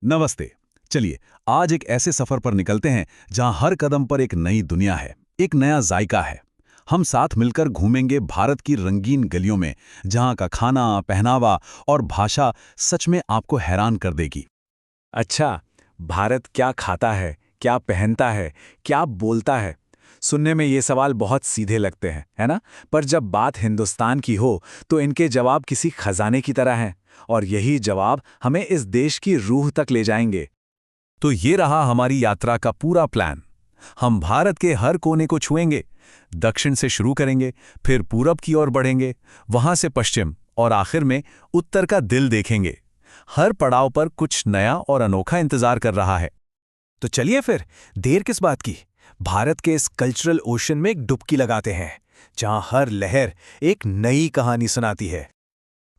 नमस्ते। चलिए, आज एक ऐसे सफर पर निकलते हैं जहां हर कदम पर एक नई दुनिया है, एक नया जायका है। हम साथ मिलकर घूमेंगे भारत की रंगीन गलियों में, जहां का खाना, पहनावा और भाषा सच में आपको हैरान कर देगी। अच्छा, भारत क्या खाता है, क्या पहनता है, क्या बोलता है? सुनने में ये सवाल बहुत सीधे लगते हैं, है ना? पर जब बात हिंदुस्तान की हो, तो इनके जवाब किसी खजाने की तरह हैं, और यही जवाब हमें इस देश की रूह तक ले जाएंगे। तो ये रहा हमारी यात्रा का पूरा प्लान। हम भारत के हर कोने को छुएंगे, दक्षिण से शुरू करेंगे, फिर पूरब की ओर बढ़ेंगे, वहां से पश्चिम और आखिर में उत्तर का दिल देखेंगे। हर पड़ाव पर कुछ नया और अनोखा इंतजार कर रहा है। तो चलिए फिर, देर किस बात की, भारत के इस कल्चरल ओशन में एक डुबकी लगाते हैं, जहां हर लहर एक नई कहानी सुनाती है।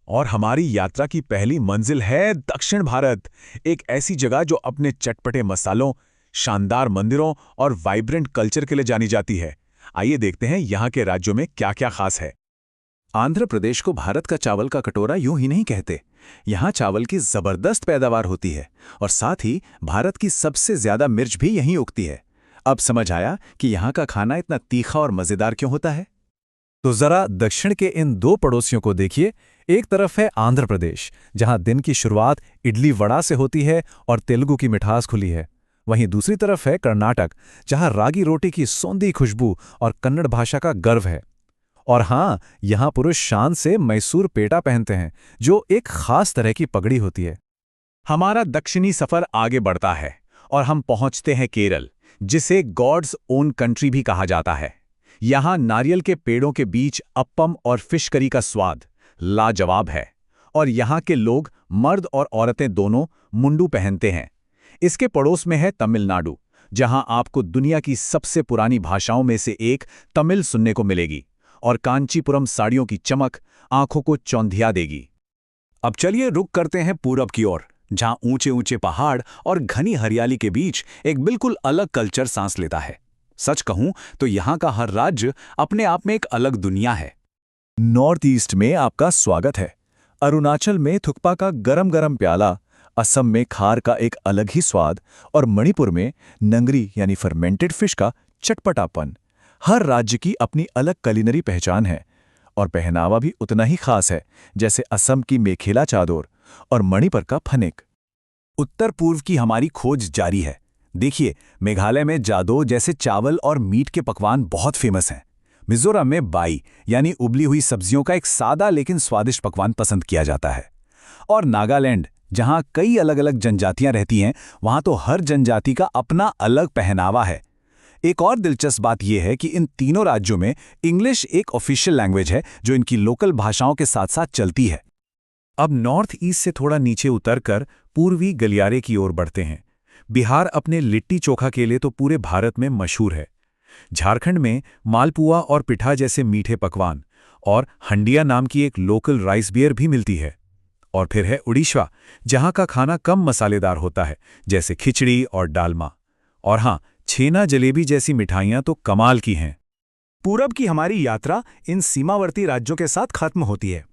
और हमारी यात्रा की पहली मंजिल है दक्षिण भारत, एक ऐसी जगह जो अपने चटपटे मसालों, शानदार मंदिरों और वाइब्रेंट कल्चर के लिए जानी जाती है। आइए देखते हैं यहाँ के राज्यों में क्या क्या खास है। आंध्र प्रदेश को भारत का चावल का कटोरा यूं ही नहीं कहते। यहाँ चावल की जबरदस्त पैदावार होती है, और साथ ही भारत की सबसे ज्यादा मिर्च भी यहीं उगती है। अब समझ आया कि यहाँ का खाना इतना तीखा और मजेदार क्यों होता है। तो जरा दक्षिण के इन दो पड़ोसियों को देखिए। एक तरफ है आंध्र प्रदेश, जहां दिन की शुरुआत इडली वड़ा से होती है और तेलुगु की मिठास खुली है। वहीं दूसरी तरफ है कर्नाटक, जहां रागी रोटी की सौंधी खुशबू और कन्नड़ भाषा का गर्व है। और हाँ, यहाँ पुरुष शान से मैसूर पेटा पहनते हैं, जो एक खास तरह की पगड़ी होती है। हमारा दक्षिणी सफर आगे बढ़ता है और हम पहुंचते हैं केरल, जिसे गॉड्स ओन कंट्री भी कहा जाता है। यहाँ नारियल के पेड़ों के बीच अप्पम और फिश करी का स्वाद लाजवाब है, और यहाँ के लोग, मर्द और औरतें दोनों, मुंडू पहनते हैं। इसके पड़ोस में है तमिलनाडु, जहाँ आपको दुनिया की सबसे पुरानी भाषाओं में से एक तमिल सुनने को मिलेगी, और कांचीपुरम साड़ियों की चमक आंखों को चौंधिया देगी। अब चलिए रुक करते हैं पूरब की ओर, जहां ऊंचे ऊंचे पहाड़ और घनी हरियाली के बीच एक बिल्कुल अलग कल्चर सांस लेता है। सच कहूं तो यहाँ का हर राज्य अपने आप में एक अलग दुनिया है। नॉर्थ ईस्ट में आपका स्वागत है। अरुणाचल में थुक्पा का गरम गरम प्याला, असम में खार का एक अलग ही स्वाद, और मणिपुर में नंगरी यानी फर्मेंटेड फिश का चटपटापन। हर राज्य की अपनी अलग कलिनरी पहचान है, और पहनावा भी उतना ही खास है, जैसे असम की मेखेला चादोर और मणिपुर का फनेक। उत्तर पूर्व की हमारी खोज जारी है। देखिए, मेघालय में जादो जैसे चावल और मीट के पकवान बहुत फेमस हैं। मिजोरम में बाई यानी उबली हुई सब्जियों का एक सादा लेकिन स्वादिष्ट पकवान पसंद किया जाता है। और नागालैंड, जहां कई अलग अलग जनजातियां रहती हैं, वहां तो हर जनजाति का अपना अलग पहनावा है। एक और दिलचस्प बात यह है कि इन तीनों राज्यों में इंग्लिश एक ऑफिशियल लैंग्वेज है, जो इनकी लोकल भाषाओं के साथ साथ चलती है। अब नॉर्थ ईस्ट से थोड़ा नीचे उतरकर पूर्वी गलियारे की ओर बढ़ते हैं। बिहार अपने लिट्टी चोखा के लिए तो पूरे भारत में मशहूर है। झारखंड में मालपुआ और पिठा जैसे मीठे पकवान, और हंडिया नाम की एक लोकल राइस बियर भी मिलती है। और फिर है उड़ीसा, जहां का खाना कम मसालेदार होता है, जैसे खिचड़ी और डालमा। और हाँ, छेना जलेबी जैसी मिठाइयां तो कमाल की हैं। पूरब की हमारी यात्रा इन सीमावर्ती राज्यों के साथ खत्म होती है।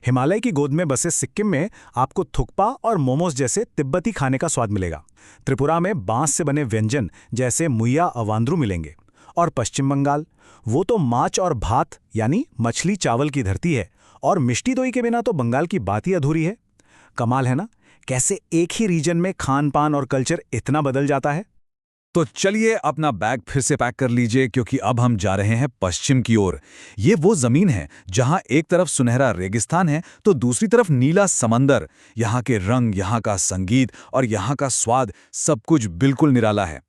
हिमालय की गोद में बसे सिक्किम में आपको थुक्पा और मोमोज जैसे तिब्बती खाने का स्वाद मिलेगा। त्रिपुरा में बांस से बने व्यंजन जैसे मुइया अवांद्रू मिलेंगे। और पश्चिम बंगाल, वो तो माछ और भात यानी मछली चावल की धरती है, और मिष्टी दोई के बिना तो बंगाल की बात ही अधूरी है। कमाल है ना, कैसे एक ही रीजन में खान पान और कल्चर इतना बदल जाता है। तो चलिए अपना बैग फिर से पैक कर लीजिए, क्योंकि अब हम जा रहे हैं पश्चिम की ओर। ये वो जमीन है जहां एक तरफ सुनहरा रेगिस्तान है तो दूसरी तरफ नीला समंदर। यहाँ के रंग, यहाँ का संगीत और यहाँ का स्वाद, सब कुछ बिल्कुल निराला है।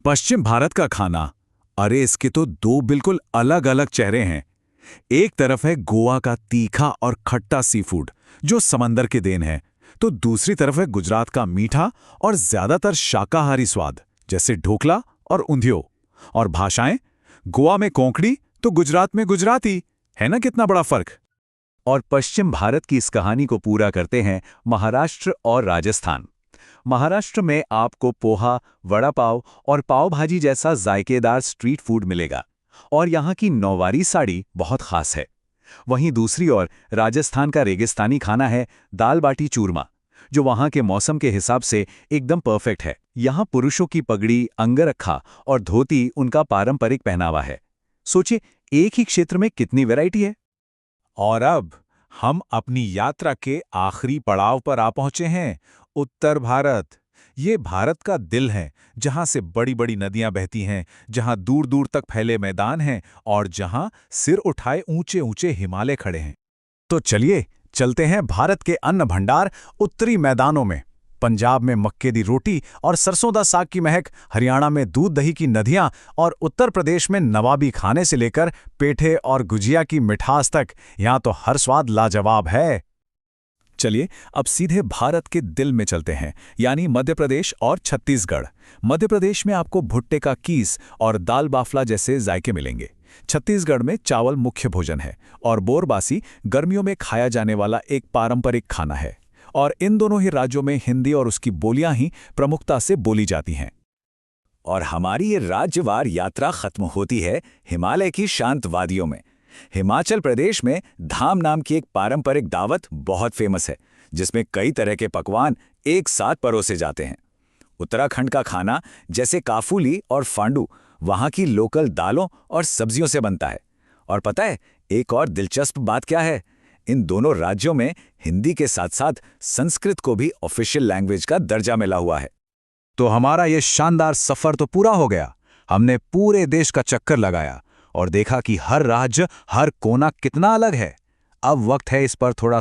पश्चिम भारत का खाना, अरे इसके तो दो बिल्कुल अलग अलग चेहरे हैं। एक तरफ है गोवा का तीखा और खट्टा सी फूड, जो समंदर के देन है, तो दूसरी तरफ है गुजरात का मीठा और ज्यादातर शाकाहारी स्वाद, जैसे ढोकला और ऊंधियो। और भाषाएं, गोवा में कोंकणी तो गुजरात में गुजराती। है ना कितना बड़ा फर्क। और पश्चिम भारत की इस कहानी को पूरा करते हैं महाराष्ट्र और राजस्थान। महाराष्ट्र में आपको पोहा, वड़ा पाव और पाव भाजी जैसा जायकेदार स्ट्रीट फूड मिलेगा, और यहाँ की नौवारी साड़ी बहुत खास है। वहीं दूसरी ओर राजस्थान का रेगिस्तानी खाना है दाल बाटी चूरमा, जो वहाँ के मौसम के हिसाब से एकदम परफेक्ट है। यहाँ पुरुषों की पगड़ी, अंगरखा और धोती उनका पारंपरिक पहनावा है। सोचिए, एक ही क्षेत्र में कितनी वैरायटी है। और अब हम अपनी यात्रा के आखिरी पड़ाव पर आ पहुंचे हैं, उत्तर भारत। ये भारत का दिल है, जहां से बड़ी बड़ी नदियां बहती हैं, जहां दूर दूर तक फैले मैदान हैं और जहां सिर उठाए ऊंचे ऊंचे हिमालय खड़े हैं। तो चलिए चलते हैं भारत के अन्न भंडार उत्तरी मैदानों में। पंजाब में मक्के दी रोटी और सरसों दा साग की महक, हरियाणा में दूध दही की नदियां और उत्तर प्रदेश में नवाबी खाने से लेकर पेठे और गुजिया की मिठास तक, यहाँ तो हर स्वाद लाजवाब है। चलिए अब सीधे भारत के दिल में चलते हैं, यानी मध्य प्रदेश और छत्तीसगढ़। मध्य प्रदेश में आपको भुट्टे का कीस और दाल बाफला जैसे जायके मिलेंगे। छत्तीसगढ़ में चावल मुख्य भोजन है और बोरबासी गर्मियों में खाया जाने वाला एक पारंपरिक खाना है। और इन दोनों ही राज्यों में हिंदी और उसकी बोलियां ही प्रमुखता से बोली जाती हैं। और हमारी ये राज्यवार यात्रा खत्म होती है हिमालय की शांत वादियों में। हिमाचल प्रदेश में धाम नाम की एक पारंपरिक दावत बहुत फेमस है, जिसमें कई तरह के पकवान एक साथ परोसे जाते हैं। उत्तराखंड का खाना जैसे काफूली और फांडू वहाँ की लोकल दालों और सब्जियों से बनता है। और पता है एक और दिलचस्प बात क्या है? इन दोनों राज्यों में हिंदी के साथ साथ संस्कृत को भी ऑफिशियल लैंग्वेज का दर्जा मिला हुआ है। तो हमारा ये शानदार सफर तो पूरा हो गया। हमने पूरे देश का चक्कर लगाया और देखा कि हर राज्य, हर कोना कितना अलग है। अब वक्त है इस पर थोड़ा